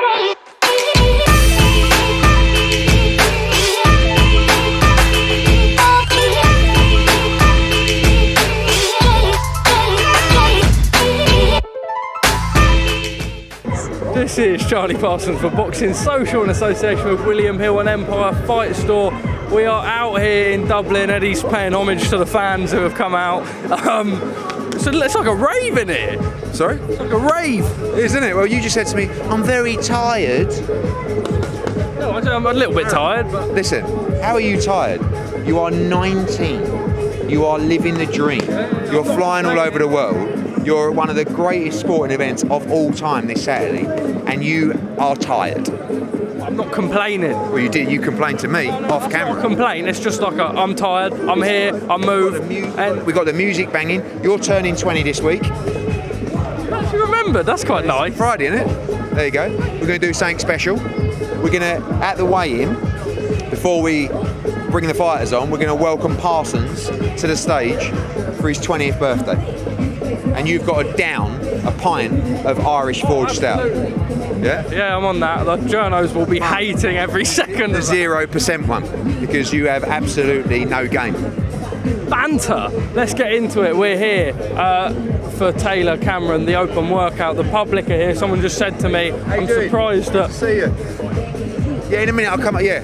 This is Charlie Parsons for Boxing Social in association with William Hill and Empire Fight Store. We are out here in Dublin. Eddie's paying homage to the fans who have come out. So it's like a rave in here. Sorry? It's like a rave. Isn't it? Well, you just said to me, I'm very tired. No, I'm a little bit tired. But... Listen, how are you tired? You are 19. You are living the dream. You're flying all over the world. You're at one of the greatest sporting events of all time this Saturday, and you are tired. I'm not complaining. Well, you did. You complained to me off camera. Not complain. It's just like I'm tired. I'm here. I move. We got the music banging. You're turning 20 this week. Actually, remember that's quite nice. Friday, isn't it? There you go. We're going to do something special. We're going to, at the weigh-in, before we bring the fighters on, we're going to welcome Parsons to the stage for his 20th birthday. And you've got to down a pint of Irish Forge Stout. Yeah? Yeah, I'm on that. The journos will be hating every second. The 0% one, because you have absolutely no game. Banter. Let's get into it. We're here for Taylor Cameron, the open workout. The public are here. Someone just said to me, I'm surprised that... See you. Yeah, in a minute I'll come up. Yeah.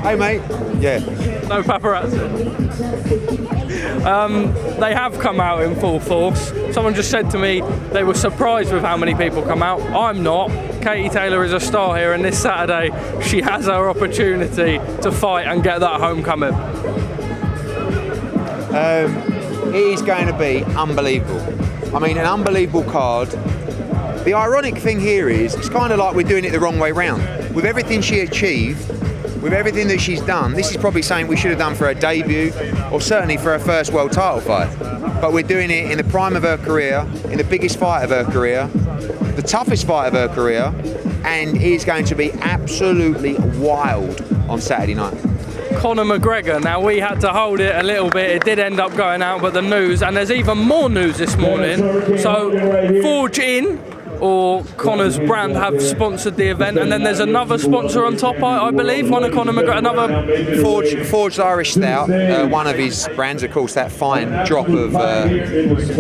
Hey, mate. Yeah. No paparazzi. They have come out in full force. Someone just said to me they were surprised with how many people come out. I'm not. Katie Taylor is a star here, and this Saturday she has her opportunity to fight and get that homecoming. It is going to be unbelievable. I mean, an unbelievable card. The ironic thing here is it's kind of like we're doing it the wrong way round. With everything she achieved, with everything that she's done, this is probably something we should have done for her debut, or certainly for her first world title fight. But we're doing it in the prime of her career, in the biggest fight of her career, the toughest fight of her career, and it is going to be absolutely wild on Saturday night. Conor McGregor. Now, we had to hold it a little bit. It did end up going out, but the news, and there's even more news this morning. So, Forge In, or Conor's brand, have sponsored the event, and then there's another sponsor on top, I believe, one of Conor McGregor, another... Forged Irish Stout, one of his brands, of course, that fine drop of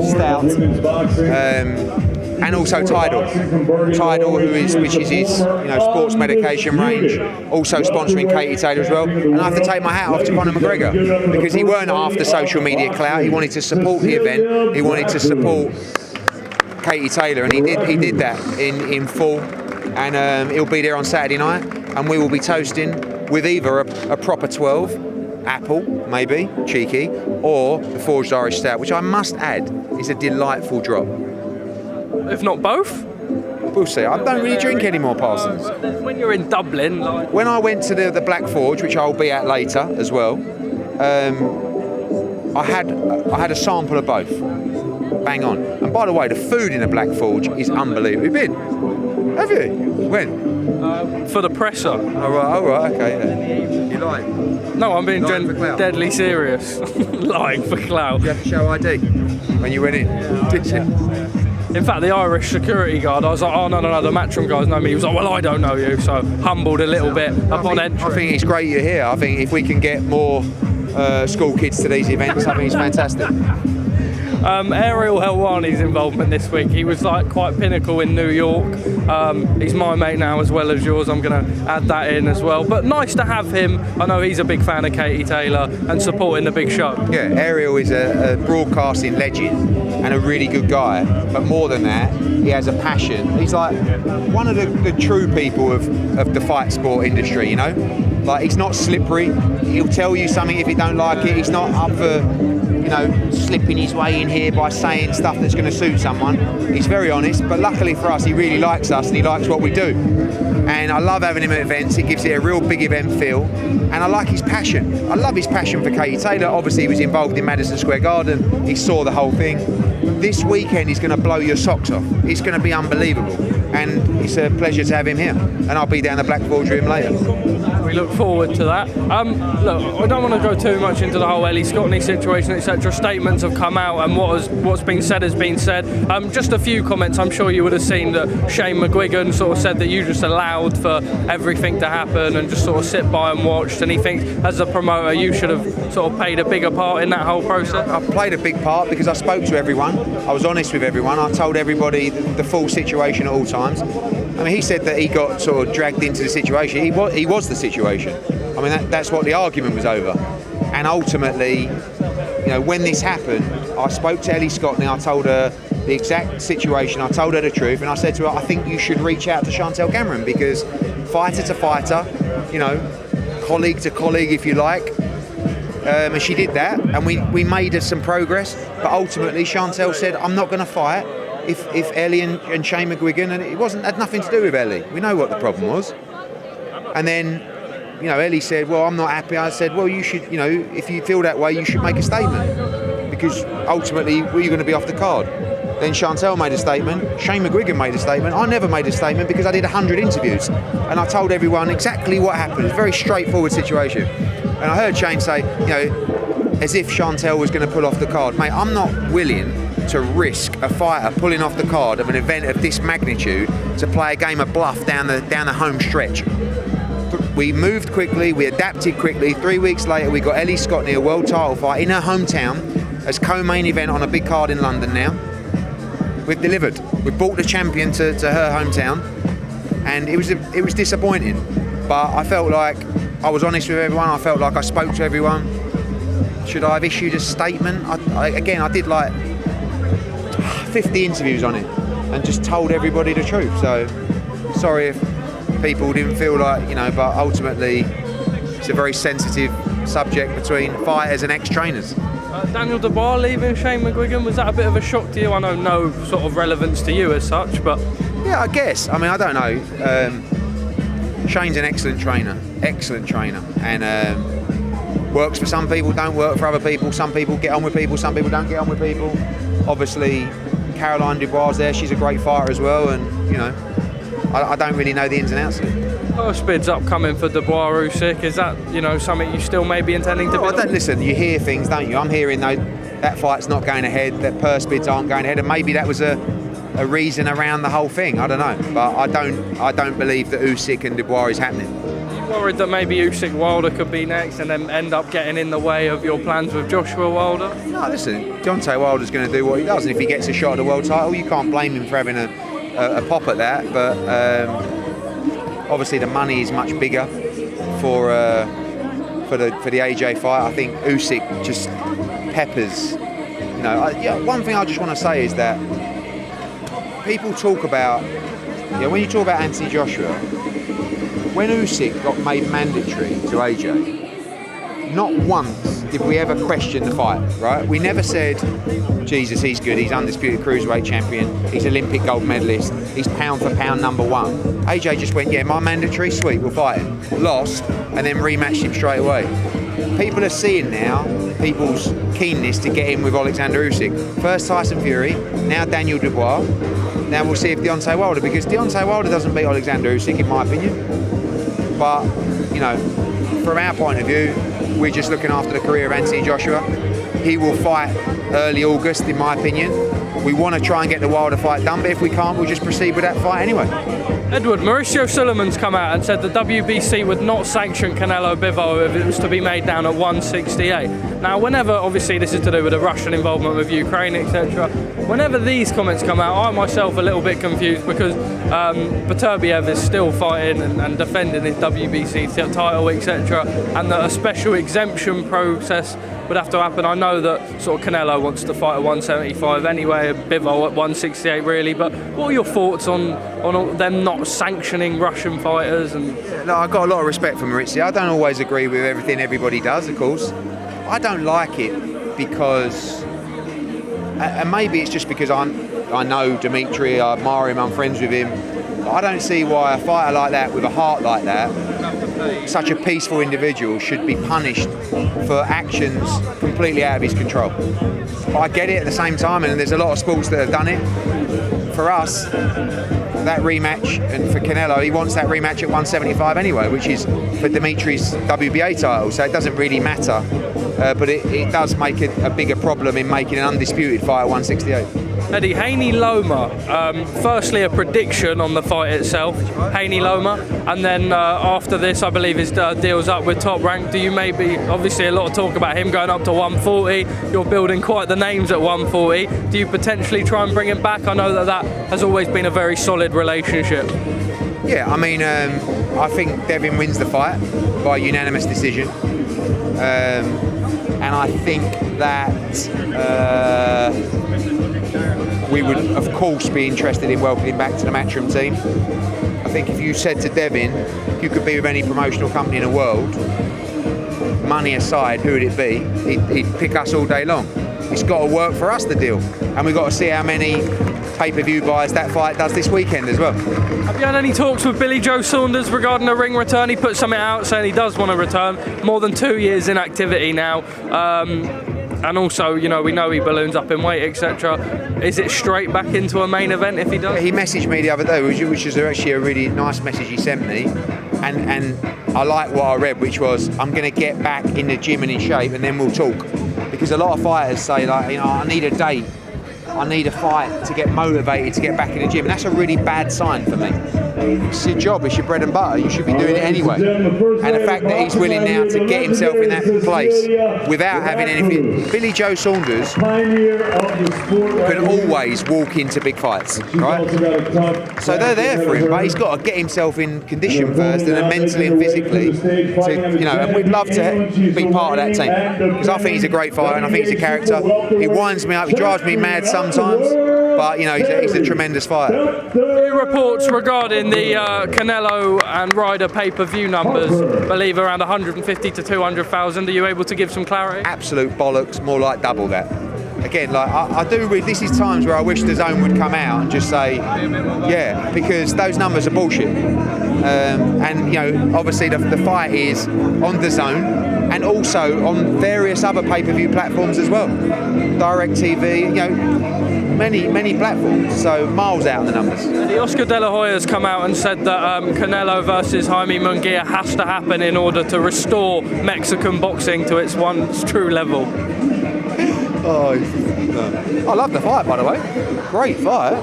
stout, and also Tidal, which is his sports medication range, also sponsoring Katie Taylor as well. And I have to take my hat off to Conor McGregor, because he weren't after social media clout. He wanted to support the event. He wanted to support Katie Taylor, and he did that in full, and he'll be there on Saturday night, and we will be toasting with either a proper 12 apple, maybe cheeky, or the Forged Irish Stout, which I must add is a delightful drop. If not both? We'll see. I don't really drink anymore, Parsons. When you're in Dublin, when I went to the Black Forge, which I'll be at later as well, I had a sample of both. Bang on. And by the way, the food in the Black Forge is unbelievable. You've been? Have you? When? For the presser. Oh right, okay. Yeah. You like? No, I'm being deadly serious. Lying for clout. You have to show ID when you went in. Yeah, did you? In fact, the Irish security guard, I was like, oh no, the Matchroom guys know me. He was like, well, I don't know you, so humbled a little bit upon entry. I think it's great you're here. I think if we can get more school kids to these events, I think it's fantastic. Ariel Helwani's involvement this week, he was like quite pinnacle in New York. He's my mate now as well as yours. I'm going to add that in as well. But nice to have him. I know he's a big fan of Katie Taylor and supporting the big show. Yeah, Ariel is a broadcasting legend and a really good guy. But more than that, he has a passion. He's like one of the true people of the fight sport industry, you know? Like, he's not slippery. He'll tell you something if you don't like it. He's not up for, slipping his way in here by saying stuff that's going to suit someone. He's very honest, but luckily for us, he really likes us and he likes what we do. And I love having him at events. It gives it a real big event feel. And I like his passion. I love his passion for Katie Taylor. Obviously, he was involved in Madison Square Garden. He saw the whole thing. This weekend is going to blow your socks off. It's going to be unbelievable. and it's a pleasure to have him here. And I'll be down the Black Forge with him later. We look forward to that. Look, I don't want to go too much into the whole Ellie Scotney situation, etc. Statements have come out, and what's been said has been said. Just a few comments. I'm sure you would have seen that Shane McGuigan sort of said that you just allowed for everything to happen and just sort of sit by and watched. And he thinks, as a promoter, you should have sort of played a bigger part in that whole process. I played a big part because I spoke to everyone. I was honest with everyone. I told everybody the full situation at all times. I mean, he said that he got sort of dragged into the situation. He was the situation. I mean, that's what the argument was over. And ultimately, you know, when this happened, I spoke to Ellie Scotney. I told her the exact situation. I told her the truth, and I said to her, I think you should reach out to Chantelle Cameron, because fighter to fighter, you know, colleague to colleague, if you like. And she did that, and we made some progress. But ultimately, Chantelle said, I'm not going to fight if Ellie and Shane McGuigan, and it had nothing to do with Ellie. We know what the problem was. And then, you know, Ellie said, well, I'm not happy. I said, well, you should, you know, if you feel that way, you should make a statement, because ultimately we're going to be off the card. Then Chantelle made a statement, Shane McGuigan made a statement. I never made a statement because I did 100 interviews and I told everyone exactly what happened. It's a very straightforward situation. And I heard Shane say, you know, as if Chantelle was going to pull off the card. Mate, I'm not willing to risk a fighter pulling off the card of an event of this magnitude to play a game of bluff down the home stretch. We moved quickly, we adapted quickly. 3 weeks later, we got Ellie Scotney a world title fight in her hometown as co-main event on a big card in London now. We've delivered. We've brought the champion to her hometown, and it was disappointing. But I felt like I was honest with everyone. I felt like I spoke to everyone. Should I have issued a statement? I did like 50 interviews on it and just told everybody the truth. So sorry if people didn't feel like, you know, but ultimately it's a very sensitive subject between fighters and ex-trainers. Daniel Dubois leaving Shane McGuigan, was that a bit of a shock to you? I know no sort of relevance to you as such, but... Yeah, I guess. I mean, I don't know. Shane's an excellent trainer, and works for some people, don't work for other people. Some people get on with people, some people don't get on with people. Obviously, Caroline Dubois there, she's a great fighter as well, and, you know, I don't really know the ins and outs of it. First bid's upcoming for Dubois Usyk. Is that, you know, something you still may be intending to bid? Don't listen. You hear things, don't you? I'm hearing though that fight's not going ahead, that purse bids aren't going ahead, and maybe that was a reason around the whole thing. I don't know, but I don't believe that Usyk and Dubois is happening. Are you worried that maybe Usyk Wilder could be next, and then end up getting in the way of your plans with Joshua Wilder? No, listen. Deontay Wilder's going to do what he does, and if he gets a shot at the world title, you can't blame him for having a pop at that. But obviously, the money is much bigger for the AJ fight. I think Usyk just peppers. You know, one thing I just want to say is that people talk about, when you talk about Anthony Joshua, when Usyk got made mandatory to AJ, not once did we ever question the fight, right? We never said, Jesus, he's good, he's undisputed cruiserweight champion, he's Olympic gold medalist, he's pound for pound #1. AJ just went, yeah, my mandatory, sweet, we'll fight him. Lost, and then rematched him straight away. People are seeing now people's keenness to get in with Alexander Usyk. First Tyson Fury, now Daniel Dubois. Now we'll see if Deontay Wilder, because Deontay Wilder doesn't beat Alexander Usyk, in my opinion. But, you know, from our point of view, we're just looking after the career of Anthony Joshua. He will fight early August, in my opinion. We want to try and get the Wilder fight done, but if we can't, we'll just proceed with that fight anyway. Edward, Mauricio Sulaimán's come out and said the WBC would not sanction Canelo Bivol if it was to be made down at 168. Now, whenever, obviously this is to do with the Russian involvement with Ukraine, etc., whenever these comments come out, I myself a little bit confused, because Beterbiev is still fighting and defending his WBC title, etc., and that a special exemption process would have to happen. I know that sort of Canelo wants to fight at 175 anyway, Bivol at 168 really, but what are your thoughts on them not sanctioning Russian fighters? And no, I've got a lot of respect for Maurizio. I don't always agree with everything everybody does, of course. I don't like it because, and maybe it's just because I know Dmitry, I admire him, I'm friends with him, but I don't see why a fighter like that, with a heart like that, such a peaceful individual, should be punished for actions completely out of his control. But I get it at the same time, and there's a lot of sports that have done it. For us, that rematch, and for Canelo, he wants that rematch at 175 anyway, which is for Dimitri's WBA title, so it doesn't really matter, but it does make it a bigger problem in making an undisputed fight at 168. Eddie, Haney Loma, firstly a prediction on the fight itself, Haney Loma, and then after this I believe his deal's up with Top Rank. Do you maybe, obviously a lot of talk about him going up to 140, you're building quite the names at 140, do you potentially try and bring him back? I know that has always been a very solid relationship. Yeah, I mean, I think Devin wins the fight by unanimous decision, and I think that we would, of course, be interested in welcoming him back to the Matchroom team. I think if you said to Devin, you could be with any promotional company in the world, money aside, who would it be? He'd pick us all day long. It's got to work for us, the deal. And we've got to see how many pay-per-view buys that fight does this weekend as well. Have you had any talks with Billy Joe Saunders regarding a ring return? He put something out saying he does want to return. More than 2 years in activity now. And also, you know, we know he balloons up in weight, etc. Is it straight back into a main event if he does? He messaged me the other day, which was actually a really nice message he sent me. And I like what I read, which was, I'm going to get back in the gym and in shape and then we'll talk. Because a lot of fighters say, like, you know, I need a date, I need a fight to get motivated to get back in the gym. And that's a really bad sign for me. It's your job, it's your bread and butter, you should be doing it anyway. And the fact that he's willing now to get himself in that place without having anything. Billy Joe Saunders can always walk into big fights, right? So they're there for him, but he's got to get himself in condition first, and then mentally and physically, to, you know, and we'd love to be part of that team. Because I think he's a great fighter and I think he's a character. He winds me up, he drives me mad sometimes, but you know, he's a tremendous fighter. New reports regarding the Canelo and Ryder pay-per-view numbers, believe around 150 to 200,000. Are you able to give some clarity? Absolute bollocks, more like double that. Again, like I do read, this is times where I wish the Zone would come out and just say, yeah, because those numbers are bullshit. And you know, obviously the fight is on the Zone and also on various other pay-per-view platforms as well. Direct TV, you know, many platforms, so miles out the numbers. The Oscar De La Hoya's come out and said that Canelo versus Jaime Munguia has to happen in order to restore Mexican boxing to its once true level. Oh, I love the fight, by the way. Great fight.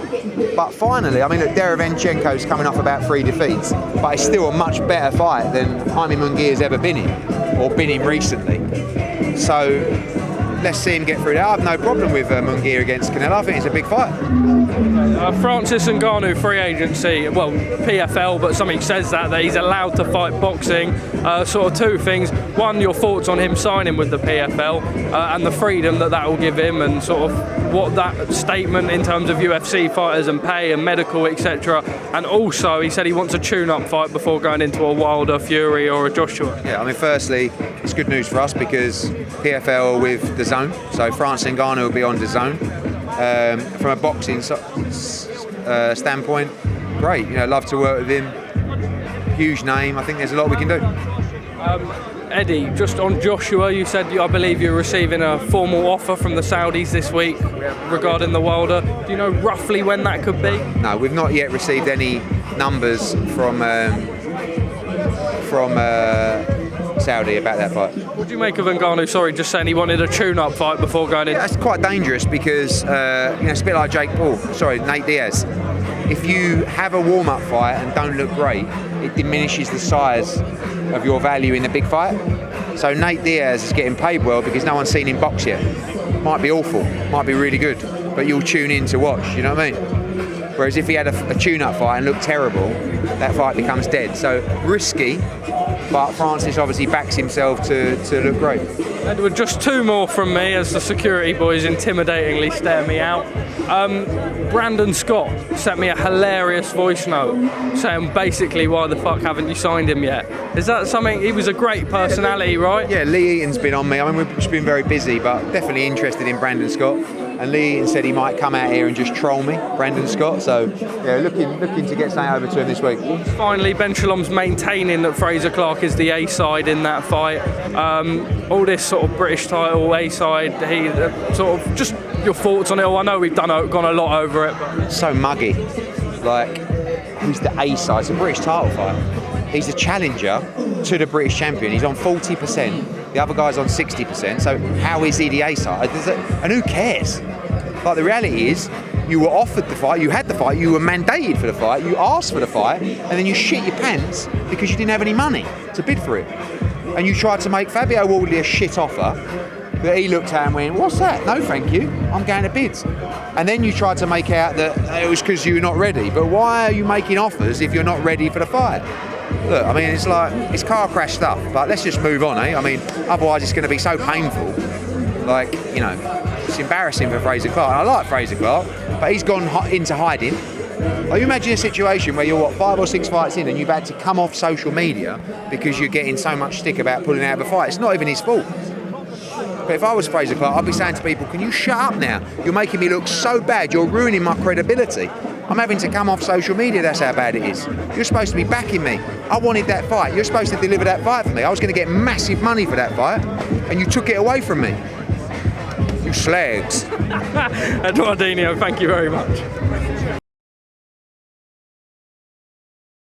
But finally, I mean, look, Derevenchenko's coming off about 3 defeats, but it's still a much better fight than Jaime Munguia's ever been in, or been in recently. So let's see him get through that. I have no problem with Munguia against Canelo. I think it's a big fight. Francis Ngannou free agency, well, PFL, but something says that he's allowed to fight boxing. Sort of two things. One, your thoughts on him signing with the PFL and the freedom that will give him, and sort of what that statement in terms of UFC fighters and pay and medical, etc. And also, he said he wants a tune-up fight before going into a Wilder, Fury or a Joshua. Yeah, I mean, firstly, it's good news for us because PFL are with the Zone, so Francis Ngannou will be on the Zone. From a boxing standpoint, great. You know, love to work with him. Huge name. I think there's a lot we can do. Eddie, just on Joshua, you said I believe you're receiving a formal offer from the Saudis this week regarding the Wilder. Do you know roughly when that could be? No, we've not yet received any numbers from Saudi about that fight. What do you make of Ngannou? Sorry, just saying he wanted a tune-up fight before going in. Yeah, that's quite dangerous because you know, it's a bit like Nate Diaz. If you have a warm-up fight and don't look great, it diminishes the size of your value in the big fight. So Nate Diaz is getting paid well because no one's seen him box yet. Might be awful, might be really good, but you'll tune in to watch, you know what I mean? Whereas if he had a tune-up fight and looked terrible, that fight becomes dead. So risky, but Francis obviously backs himself to look great. Edward, just two more from me as the security boys intimidatingly stare me out. Brandon Scott sent me a hilarious voice note saying basically, why the fuck haven't you signed him yet? Is that something? He was a great personality, right? Yeah, Lee Eaton's been on me. I mean, we've just been very busy, but definitely interested in Brandon Scott. And Lee Eaton said he might come out here and just troll me, Brandon Scott. So yeah, looking to get something over to him this week. Finally, Ben Shalom's maintaining that Fraser Clarke is the A side in that fight. All this sort of British title A side. He sort of just your thoughts on it all. I know we've gone a lot over it. But. So muggy, like who's the A side. It's a British title fight. He's the challenger to the British champion. He's on 40%. The other guy's on 60%. So how is he the A side? And who cares? Like, the reality is, you were offered the fight, you had the fight, you were mandated for the fight, you asked for the fight, and then you shit your pants because you didn't have any money to bid for it. And you tried to make Fabio Wardley a shit offer that he looked at and went, what's that? No, thank you, I'm going to bids. And then you tried to make out that it was because you were not ready. But why are you making offers if you're not ready for the fight? Look, I mean, it's like, it's car crash stuff, but let's just move on, eh? I mean, otherwise it's going to be so painful. Like, you know, it's embarrassing for Fraser Clarke. And I like Fraser Clarke, but he's gone into hiding. Like, you imagine a situation where you're, 5 or 6 fights in and you've had to come off social media because you're getting so much stick about pulling out of a fight. It's not even his fault. But if I was Fraser Clarke, I'd be saying to people, can you shut up now? You're making me look so bad, you're ruining my credibility. I'm having to come off social media, that's how bad it is. You're supposed to be backing me. I wanted that fight. You're supposed to deliver that fight for me. I was going to get massive money for that fight, and you took it away from me. You slags. Eduardinho, thank you very much.